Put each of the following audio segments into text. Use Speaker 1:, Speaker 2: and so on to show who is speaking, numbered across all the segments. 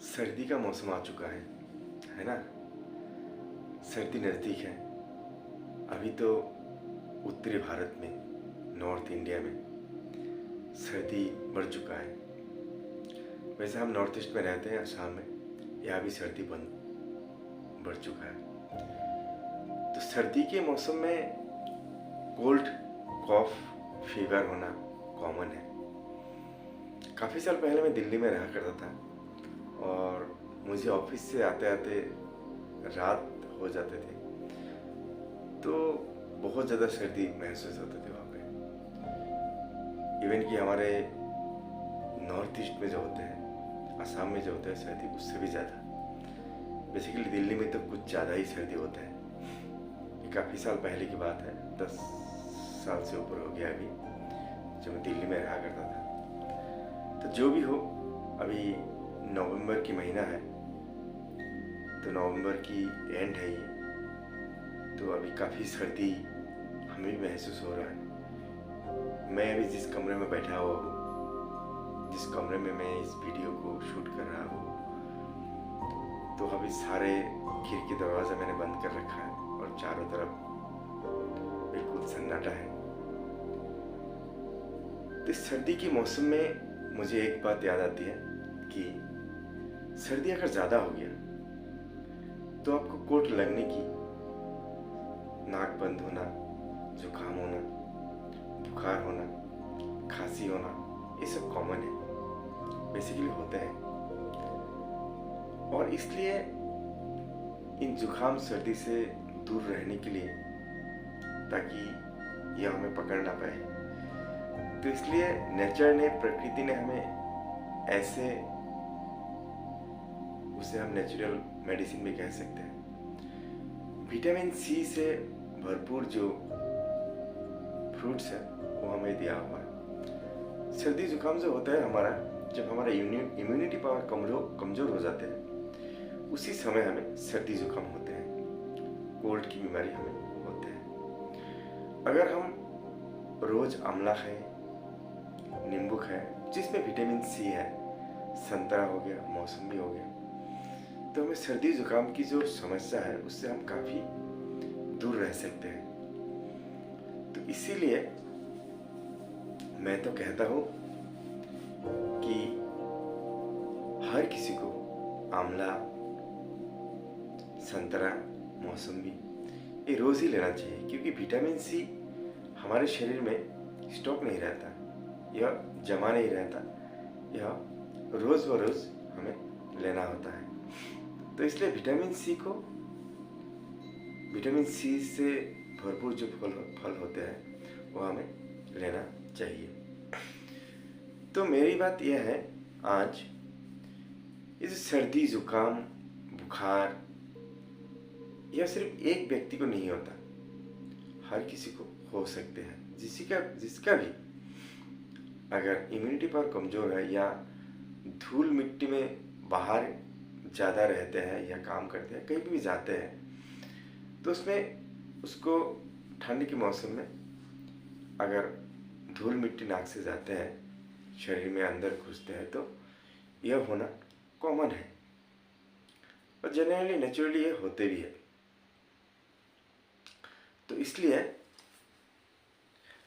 Speaker 1: सर्दी का मौसम आ चुका है ना। सर्दी नज़दीक है। अभी तो उत्तरी भारत में, नॉर्थ इंडिया में सर्दी बढ़ चुका है। वैसे हम नॉर्थ ईस्ट में रहते हैं, असम में, यहाँ भी सर्दी बढ़ चुका है। तो सर्दी के मौसम में कोल्ड, कॉफ, फीवर होना कॉमन है। काफ़ी साल पहले मैं दिल्ली में रहा करता था और मुझे ऑफिस से आते आते रात हो जाते थे, तो बहुत ज़्यादा सर्दी महसूस होती थी वहाँ पे। इवन कि हमारे नॉर्थ ईस्ट में जो होते हैं, असम में जो होता है सर्दी, उससे भी ज़्यादा। बेसिकली दिल्ली में तो कुछ ज़्यादा ही सर्दी होता है। ये काफ़ी साल पहले की बात है, 10 साल से ऊपर हो गया अभी, जब मैं दिल्ली में रहा करता था। तो जो भी हो, अभी नवंबर की महीना है, तो नवंबर की एंड है ये, तो अभी काफ़ी सर्दी हमें भी महसूस हो रहा है। मैं अभी जिस कमरे में बैठा हुआ हूँ, जिस कमरे में मैं इस वीडियो को शूट कर रहा हूँ, तो अभी सारे खिड़की दरवाज़ा मैंने बंद कर रखा है और चारों तरफ बिल्कुल सन्नाटा है। तो इस सर्दी के मौसम में मुझे एक बात याद आती है कि सर्दी अगर ज़्यादा हो गया तो आपको कोट लगने की, नाक बंद होना, जुकाम होना, बुखार होना, खांसी होना, ये सब कॉमन है, बेसिकली होता है। और इसलिए इन जुकाम सर्दी से दूर रहने के लिए, ताकि यह हमें पकड़ ना पाए, तो इसलिए नेचर ने, प्रकृति ने हमें ऐसे, उसे हम नेचुरल मेडिसिन भी कह सकते हैं, विटामिन सी से भरपूर जो फ्रूट्स है वो हमें दिया हुआ है। सर्दी जुकाम जो होता है हमारा, जब हमारा इम्यूनिटी पावर कमज़ोर हो जाते हैं, उसी समय हमें सर्दी जुकाम होते हैं, कोल्ड की बीमारी हमें होते हैं। अगर हम रोज़ आंवला खाएं, नींबू खाएं जिसमें विटामिन सी है, संतरा हो गया, मौसमी हो गया, तो हमें सर्दी जुकाम की जो समस्या है उससे हम काफ़ी दूर रह सकते हैं। तो इसीलिए मैं तो कहता हूँ कि हर किसी को आंवला, संतरा, मौसमी ये रोज़ ही लेना चाहिए, क्योंकि विटामिन सी हमारे शरीर में स्टॉक नहीं रहता, यह जमा नहीं रहता, यह रोज़ व रोज़ हमें लेना होता है। तो इसलिए विटामिन सी से भरपूर जो फल होते हैं वो हमें लेना चाहिए। तो मेरी बात यह है आज, इस सर्दी, जुकाम, बुखार यह सिर्फ एक व्यक्ति को नहीं होता, हर किसी को हो सकते हैं। जिसका भी अगर इम्यूनिटी पावर कमज़ोर है या धूल मिट्टी में बाहर ज़्यादा रहते हैं या काम करते हैं, कहीं भी जाते हैं, तो उसमें उसको ठंड के मौसम में अगर धूल मिट्टी नाक से जाते हैं, शरीर में अंदर घुसते हैं, तो यह होना कॉमन है और जनरली नेचुरली ये होते भी है। तो इसलिए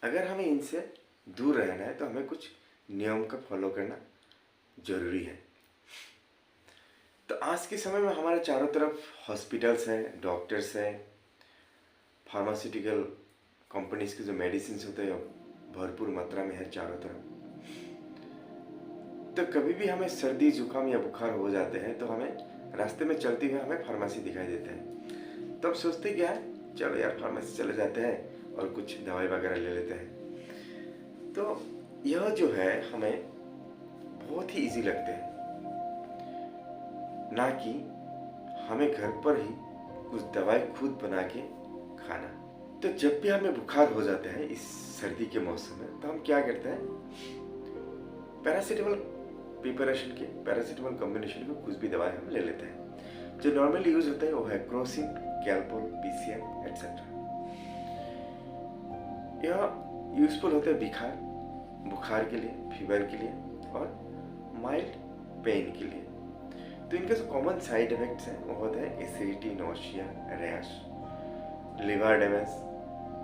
Speaker 1: अगर हमें इनसे दूर रहना है तो हमें कुछ नियम का फॉलो करना जरूरी है। तो आज के समय में हमारे चारों तरफ हॉस्पिटल्स हैं, डॉक्टर्स हैं, फार्मास्यूटिकल कंपनीज के जो मेडिसिन होते हैं भरपूर मात्रा में है चारों तरफ। तो कभी भी हमें सर्दी, जुकाम या बुखार हो जाते हैं तो हमें रास्ते में चलते हुए हमें फार्मेसी दिखाई देते हैं, तब सोचते क्या है, चलो यार फार्मेसी चले जाते हैं और कुछ दवाई वगैरह ले लेते हैं। तो यह जो है हमें बहुत ही इजी लगते हैं, ना कि हमें घर पर ही कुछ दवाई खुद बना के खाना। तो जब भी हमें बुखार हो जाता है इस सर्दी के मौसम में, तो हम क्या करते हैं, पैरासीटामोल प्रिपरेशन के, पैरासीटामोल कॉम्बिनेशन में कुछ भी दवाई हम ले लेते हैं। जो नॉर्मली यूज होता है वो है क्रोसिन, कैल्पोल, पीसीएम एटसेट्रा। यह यूजफुल होता है बुखार के लिए, फीवर के लिए और माइल्ड पेन के लिए। तो इनके जो कॉमन साइड इफेक्ट्स हैं वो होते हैं acidity, nausea, rash, liver damage,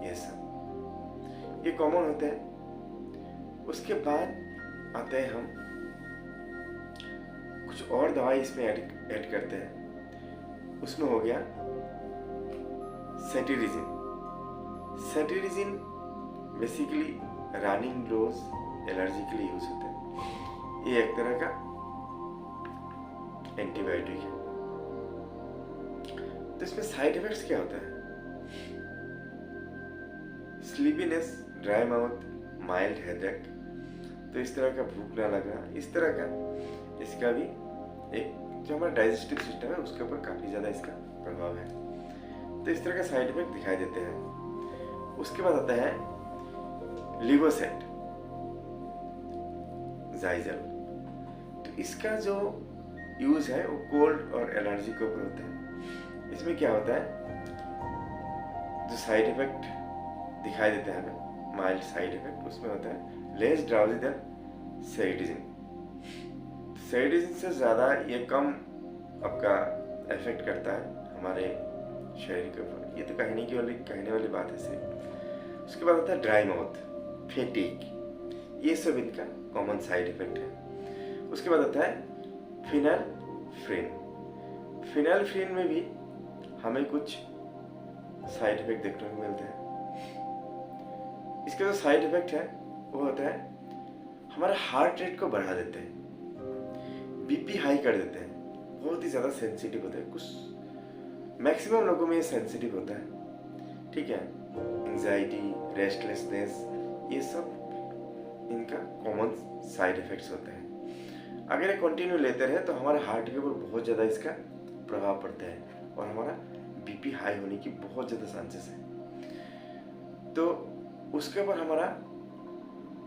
Speaker 1: ये सब ये कॉमन होते हैं। उसके बाद आते हैं हम कुछ और दवाई इसमें ऐड करते हैं। उसमें हो गया सेटिरिजिन। सेटिरिजिन बेसिकली रनिंग नोज एलर्जी के लिए यूज होता है। ये एक तरह का एंटीबायोटिक है। तो इसमें साइड इफेक्ट्स क्या होता है? Sleepiness, dry mouth, mild headache, तो इस तरह का भूख ना लगना, इस तरह का इसका भी एक जो हमारा डाइजेस्टिव सिस्टम है उसके ऊपर काफी ज्यादा इसका प्रभाव है। तो इस तरह का साइड इफेक्ट दिखाई देते हैं। उसके बाद आता है लिवोसेट, जाइजल। तो इसका जो यूज है वो कोल्ड और एलर्जी के ऊपर होता है। इसमें क्या होता है, जो साइड इफेक्ट दिखाई देता है हमें, माइल्ड साइड इफेक्ट, उसमें होता है लेस ड्राउजी देन सेरिटिजिन। सेरिटिजिन से ज़्यादा ये कम आपका इफेक्ट करता है हमारे शरीर के ऊपर। ये तो कहने वाली बात है सिर्फ। उसके बाद आता है ड्राई माउथ, फेटिक, ये सब इनका कॉमन साइड इफेक्ट है। उसके बाद आता है फिनाइल्फ्रिन। फिनाइल्फ्रिन में भी हमें कुछ साइड इफेक्ट देखने को मिलते हैं। इसका जो साइड इफेक्ट है वो होता है हमारा हार्ट रेट को बढ़ा देते हैं, बीपी हाई कर देते हैं, बहुत ही ज़्यादा सेंसिटिव होता है। कुछ मैक्सिमम लोगों में ये सेंसिटिव होता है, ठीक है। एंजाइटी, रेस्टलेसनेस, ये सब इनका कॉमन साइड इफेक्ट्स होते हैं। अगर ये कंटिन्यू लेते रहे तो हमारे हार्ट के ऊपर बहुत ज़्यादा इसका प्रभाव पड़ता है और हमारा बीपी हाई होने की बहुत ज़्यादा चांसेस है। तो उसके ऊपर हमारा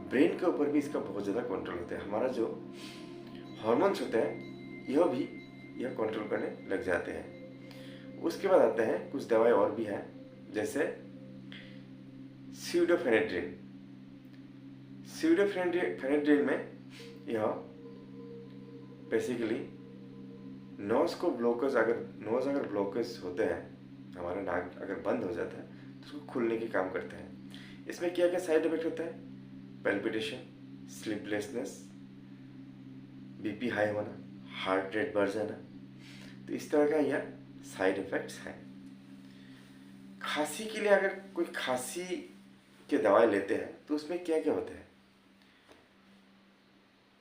Speaker 1: ब्रेन के ऊपर भी इसका बहुत ज़्यादा कंट्रोल होता है। हमारा जो हार्मोन्स होते हैं यह कंट्रोल करने लग जाते हैं। उसके बाद आते हैं कुछ दवाई और भी हैं, जैसे स्यूडोफेनेड्रिन। स्यूडोफेनेड्रिन में यह बेसिकली नोज अगर ब्लॉकेज होते हैं, हमारा नाक अगर बंद हो जाता है तो उसको खुलने के काम करते हैं। इसमें क्या क्या साइड इफेक्ट होता है? पैल्पिटेशन, स्लीपलेसनेस, बीपी हाई होना, हार्ट रेट बढ़ जाना। तो इस तरह का यह साइड इफेक्ट्स हैं। खांसी के लिए अगर कोई खांसी के दवाई लेते हैं तो उसमें क्या क्या होता है?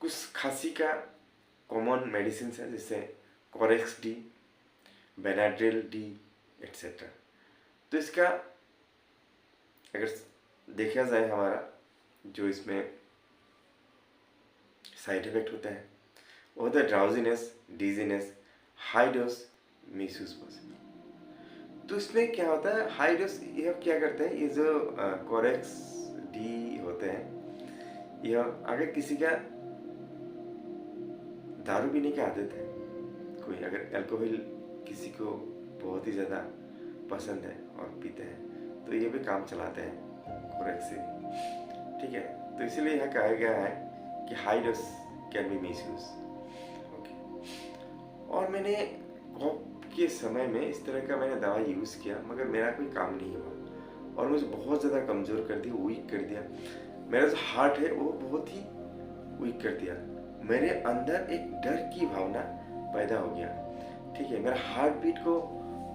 Speaker 1: कुछ खांसी का कॉमन मेडिसिन है, जैसे Corex D, Benadryl D, etcetera. तो इसका अगर देखा जाए, हमारा जो इसमें साइड इफेक्ट होता है वो होता है drowsiness, dizziness, high dose misuse possible. तो इसमें क्या होता है, हाई डोज यह क्या करते हैं, ये जो कोरेक्स डी होते हैं, यह अगर किसी का दारू पीने की आदत है, कोई अगर अल्कोहल किसी को बहुत ही ज़्यादा पसंद है और पीते हैं, तो ये भी काम चलाते हैं कोरेक्स से, ठीक है। तो इसीलिए यह कहा गया है कि high dose can be misuse. Okay. और मैंने कोप के समय में इस तरह का मैंने दवाई यूज़ किया, मगर मेरा कोई काम नहीं हुआ और मुझे बहुत ज़्यादा कमज़ोर कर दिया, वीक कर दिया। मेरा जो हार्ट है वो बहुत ही वीक कर दिया। मेरे अंदर एक डर की भावना पैदा हो गया, ठीक है। मेरा हार्ट बीट को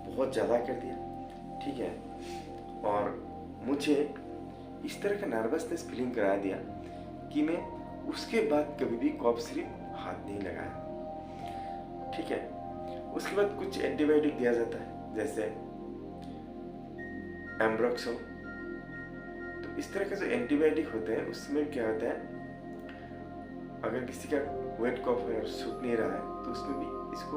Speaker 1: बहुत ज़्यादा कर दिया, ठीक है। और मुझे इस तरह का नर्वसनेस फीलिंग करा दिया कि मैं उसके बाद कभी भी कॉफ सिरप हाथ नहीं लगाया, ठीक है। उसके बाद कुछ एंटीबायोटिक दिया जाता है, जैसे एम्ब्रोक्सो। तो इस तरह के जो एंटीबायोटिक होते हैं उसमें क्या होता है, अगर किसी का वेट कॉफ है और सूख नहीं रहा है तो उसमें भी इसको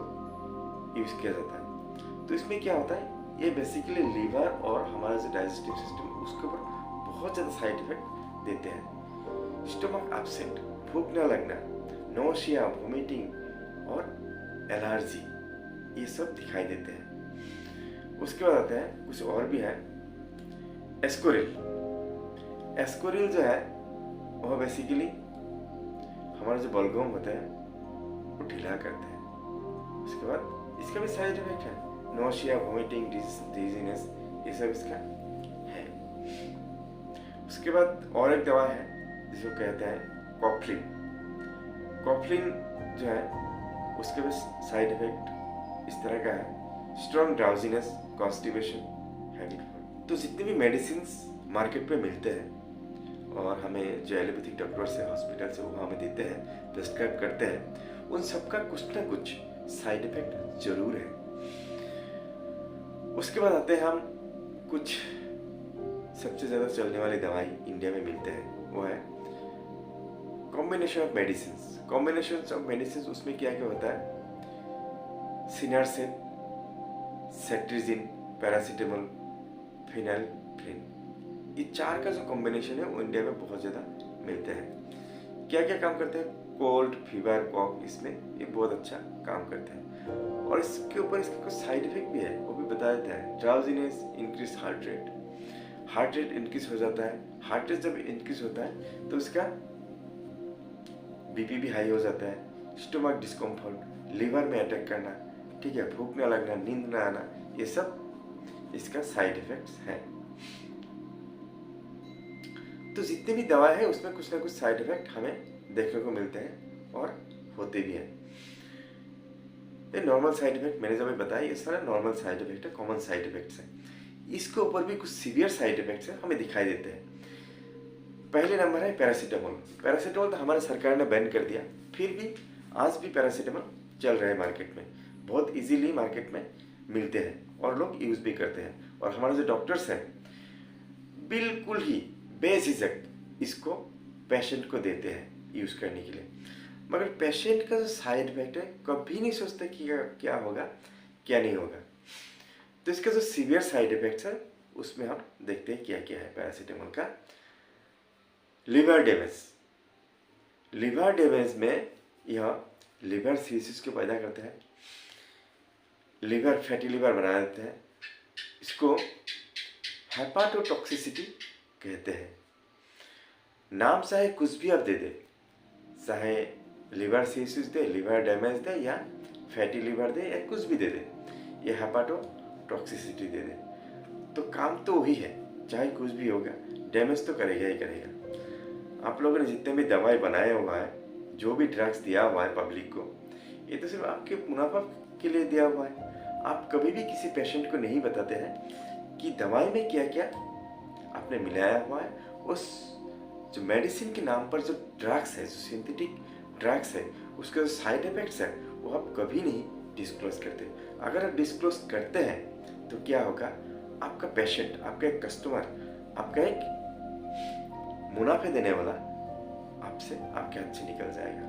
Speaker 1: यूज़ किया जाता है। तो इसमें क्या होता है, ये बेसिकली लीवर और हमारा जो डाइजेस्टिव सिस्टम उसके ऊपर बहुत ज़्यादा साइड इफेक्ट देते हैं। स्टमक अपसेट, भूख न लगना, नोशिया, वोमिटिंग और एलर्जी, ये सब दिखाई देते हैं। उसके बाद आता है कुछ और भी है, एस्कोरिल। एस्कोरिल जो है वह बेसिकली हमारा जो बलगम होता है वो ढीला करता है, उसके बाद इसका भी साइड इफेक्ट है, नोशिया, वोमिटिंग, डिजीनेस, ये सब इसका है। उसके बाद और एक दवा है जिसको कहते हैं कॉफ्लिन। कॉफ्लिन जो है उसके भी साइड इफेक्ट इस तरह का है, strong drowsiness, constipation, habit form. तो जितने भी मेडिसिन मार्केट पे मिलते हैं और हमें जो एलोपैथिक डॉक्टर से, हॉस्पिटल से वो हमें देते हैं, प्रिस्क्राइब करते हैं, उन सबका कुछ ना कुछ साइड इफेक्ट जरूर है। उसके बाद आते हैं हम कुछ सबसे ज़्यादा चलने वाली दवाई इंडिया में मिलते हैं, वो है combination of medicine. Combination of medicine उसमें क्या क्या होता है, सिनारसेन, सेट्रिजिन, पैरासीटामोल, फिनाइल्फ्रिन, ये चार का जो कॉम्बिनेशन है वो इंडिया में बहुत ज़्यादा मिलते हैं। क्या क्या काम करते हैं, कोल्ड, फीवर, कॉफ, इसमें ये बहुत अच्छा काम करते हैं। और इसके ऊपर इसके कुछ साइड इफेक्ट भी है, वो भी बता देता है। Drowsiness, increase heart rate, heart rate increase हो जाता है। हार्ट रेट जब इंक्रीज होता है तो उसका बीपी भी हाई हो जाता है। स्टोमक डिस्कम्फर्ट, लिवर में अटैक करना, ठीक है, भूख ना लगना, नींद ना आना, ये सब इसका साइड इफेक्ट्स हैं। तो जितने भी दवा है उसमें कुछ ना कुछ साइड इफेक्ट हमें देखने को मिलते हैं और होते भी हैं। ये नॉर्मल साइड इफेक्ट मैंने जब बताया, ये सारा नॉर्मल साइड इफेक्ट है, कॉमन साइड इफेक्ट्स हैं। इसके ऊपर भी कुछ सीवियर साइड इफेक्ट्स हैं, हमें दिखाई देते हैं। पहले नंबर है पैरासीटामोल। पैरासीटामोल तो हमारे सरकार ने बैन कर दिया, फिर भी आज भी पैरासीटामोल चल रहा है मार्केट में, बहुत इजीली मार्केट में मिलते हैं और लोग यूज़ भी करते हैं। और हमारे जो डॉक्टर्स हैं बिल्कुल ही बेझिझक इसको पेशेंट को देते हैं यूज़ करने के लिए। मगर पेशेंट का जो साइड इफेक्ट है कभी नहीं सोचते कि क्या होगा क्या नहीं होगा। तो इसका जो सीवियर साइड इफेक्ट्स है उसमें हम देखते हैं क्या क्या है पैरासीटामोल का। लिवर डैमेज, लिवर डैमेज में यह लिवर सिरोसिस को पैदा करते हैं, लिवर फैटी लिवर बना देते हैं, इसको हेपाटोटॉक्सिसिटी कहते हैं। नाम चाहे कुछ भी आप दे दे, चाहे लिवर सिरोसिस दे, लिवर डैमेज दे, या फैटी लिवर दे, या कुछ भी दे दे, ये हेपाटोटॉक्सिसिटी दे दे, तो काम तो वही है, चाहे कुछ भी होगा, डैमेज तो करेगा ही करेगा। आप लोगों ने जितने भी दवाई बनाए हुआ है, जो भी ड्रग्स दिया हुआ है पब्लिक को, ये तो सिर्फ आपके मुनाफा के लिए दिया हुआ है। आप कभी भी किसी पेशेंट को नहीं बताते हैं कि दवाई में क्या क्या आपने मिलाया हुआ है। उस जो मेडिसिन के नाम पर जो ड्रग्स है, जो सिंथेटिक ड्रग्स है, उसके जो साइड इफेक्ट्स है वो आप कभी नहीं डिस्क्लोज करते। अगर आप डिस्क्लोज करते हैं तो क्या होगा, आपका पेशेंट, आपका एक कस्टमर, आपका एक मुनाफे देने वाला आपसे, आपके हाथ से निकल जाएगा।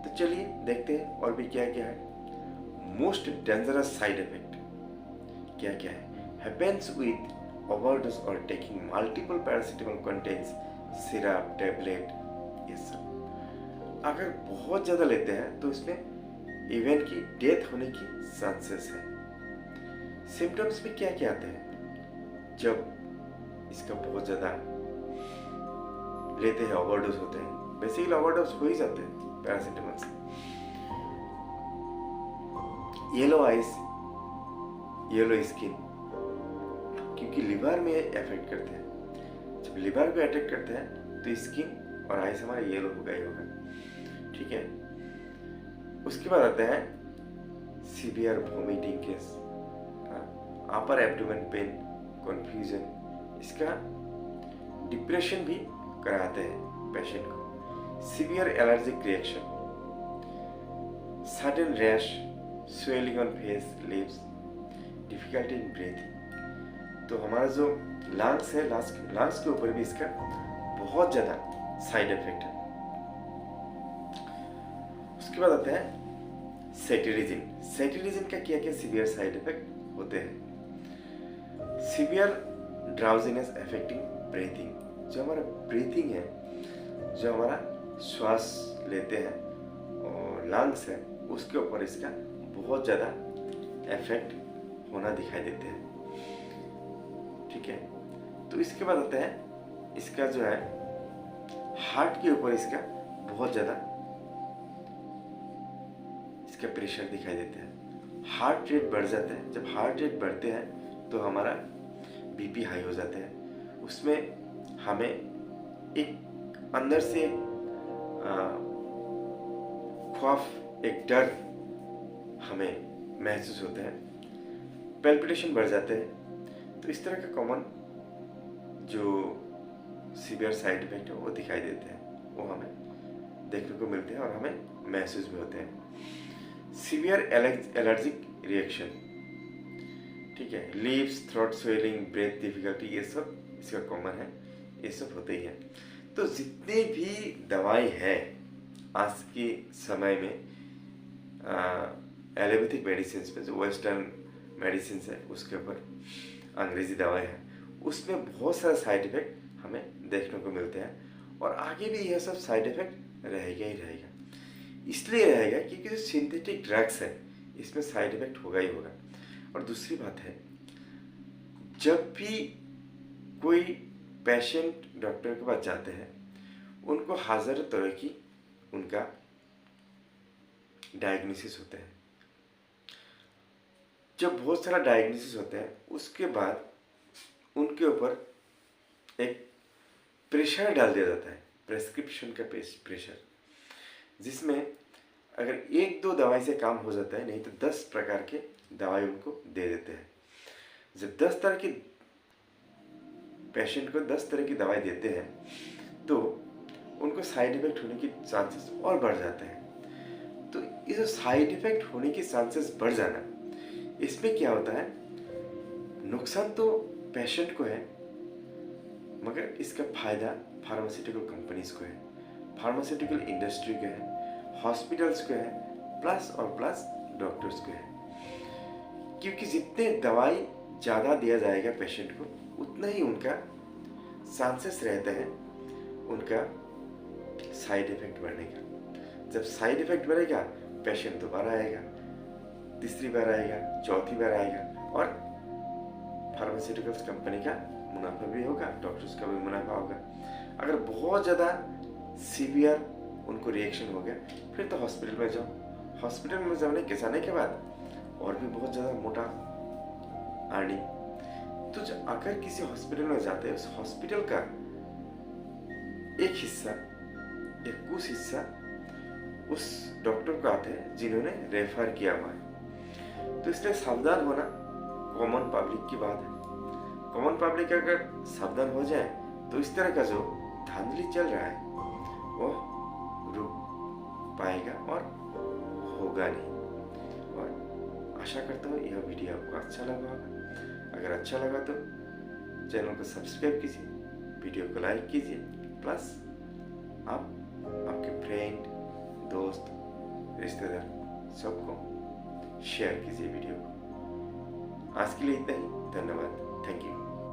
Speaker 1: तो चलिए देखते हैं और भी क्या क्या है। मोस्ट डेंजरस साइड इफेक्ट क्या क्या है, हैपेंस विद ओवरडोज और taking multiple paracetamol contains syrup, tablet, ये सब। अगर बहुत ज़्यादा लेते हैं तो इसमें इवन की डेथ होने की चांसेस है। सिम्टम्स में क्या क्या आते हैं, जब इसका बहुत ज़्यादा लेते हैं, ओवरडोज होते हैं, बेसिकली ओवरडोज हो ही जाते हैं पैरासीटामोल से। येलो आइज, येलो स्किन, क्योंकि लिवर में इफेक्ट करते हैं। जब लिवर को अटैक करते हैं तो स्किन और आइज हमारा येलो होगा ही होगा, ठीक है। उसके बाद आते हैं severe vomiting case, upper abdomen pain, confusion, इसका डिप्रेशन भी कराते हैं पेशेंट को। Severe allergic reaction, sudden rash, swelling on face, lips, difficulty in breathing. तो हमारा जो लंग्स है, लंग्स के ऊपर भी इसका बहुत ज़्यादा साइड इफेक्ट है। उसके बाद आता है सेटिरिजिन। सेटिरिजिन का क्या क्या सीवियर साइड इफेक्ट होते हैं, सीवियर ड्राउजीनेस अफेक्टिंग ब्रीथिंग, जो हमारा ब्रीथिंग है, जो हमारा श्वास लेते हैं और लंग्स है, उसके ऊपर इसका बहुत ज़्यादा इफेक्ट होना दिखाई देते हैं, ठीक है। तो इसके बाद आता है इसका जो है हार्ट के ऊपर इसका बहुत ज़्यादा इसका प्रेशर दिखाई देता है। हार्ट रेट बढ़ जाता है। जब हार्ट रेट बढ़ते हैं तो हमारा बीपी हाई हो जाता है। उसमें हमें एक अंदर से खौफ, एक डर हमें महसूस होता है। पैल्पिटेशन बढ़ जाते हैं। तो इस तरह का कॉमन जो सीवियर साइड इफेक्ट है वो दिखाई देते हैं, वो हमें देखने को मिलते हैं और हमें महसूस भी होते हैं। सीवियर एलर्जिक रिएक्शन, ठीक है, lips, throat swelling, breath difficulty, ये सब इसका कॉमन है, ये सब होते ही है। तो जितने भी दवाई है आज के समय में एलोपैथिक मेडिसिन में, जो वेस्टर्न मेडिसिन है उसके ऊपर अंग्रेजी दवाई है, उसमें बहुत सारे साइड इफेक्ट हमें देखने को मिलते हैं और आगे भी यह सब साइड इफेक्ट रहेगा ही रहेगा। इसलिए रहेगा क्योंकि जो सिंथेटिक ड्रग्स है इसमें साइड इफेक्ट होगा ही होगा। और दूसरी बात है, जब भी कोई पेशेंट डॉक्टर के पास जाते हैं उनको हज़ारों तरह की उनका डायग्नोसिस होता है। जब बहुत सारा डायग्नोसिस होता है उसके बाद उनके ऊपर एक प्रेशर डाल दिया जाता है, प्रेस्क्रिप्शन का प्रेशर, जिसमें अगर एक दो दवाई से काम हो जाता है, नहीं तो 10 प्रकार के दवाई उनको दे देते हैं। जब 10 तरह की पेशेंट को 10 तरह की दवाई देते हैं तो उनको साइड इफेक्ट होने की चांसेस और बढ़ जाते हैं। तो ये जो साइड इफेक्ट होने की चांसेस बढ़ जाना, इसमें क्या होता है, नुकसान तो पेशेंट को है मगर इसका फायदा फार्मास्यूटिकल कंपनीज को है, फार्मास्यूटिकल इंडस्ट्री को है, हॉस्पिटल्स को है, प्लस और प्लस डॉक्टर्स को है। क्योंकि जितने दवाई ज़्यादा दिया जाएगा पेशेंट को उतना ही उनका चांसेस रहता है उनका साइड इफेक्ट बढ़ने का। जब साइड इफेक्ट बढ़ेगा पेशेंट दोबारा आएगा, तीसरी बार आएगा, चौथी बार आएगा और फार्मास्यूटिकल्स कंपनी का मुनाफा भी होगा, डॉक्टर्स का भी मुनाफा होगा। अगर बहुत ज़्यादा सीवियर उनको रिएक्शन हो गया फिर तो हॉस्पिटल में जाओ। हॉस्पिटल में जाने के बाद और भी बहुत ज़्यादा मोटा अर्निंग। तो अगर किसी हॉस्पिटल में जाते हैं उस हॉस्पिटल का एक हिस्सा, एक कुछ हिस्सा उस डॉक्टर को आते हैं जिन्होंने रेफर किया हुआ है। तो इसलिए सावधान होना कॉमन पब्लिक की बात है। कॉमन पब्लिक अगर सावधान हो जाए तो इस तरह का जो धांधली चल रहा है वो रुक पाएगा और होगा नहीं। और आशा करता हूँ यह वीडियो आपको अच्छा लगा होगा। अगर अच्छा लगा तो चैनल को सब्सक्राइब कीजिए, वीडियो को लाइक कीजिए, प्लस आप आपके फ्रेंड, दोस्त, रिश्तेदार सबको शेयर कीजिए वीडियो को। आज के लिए इतना ही। धन्यवाद। Thank you.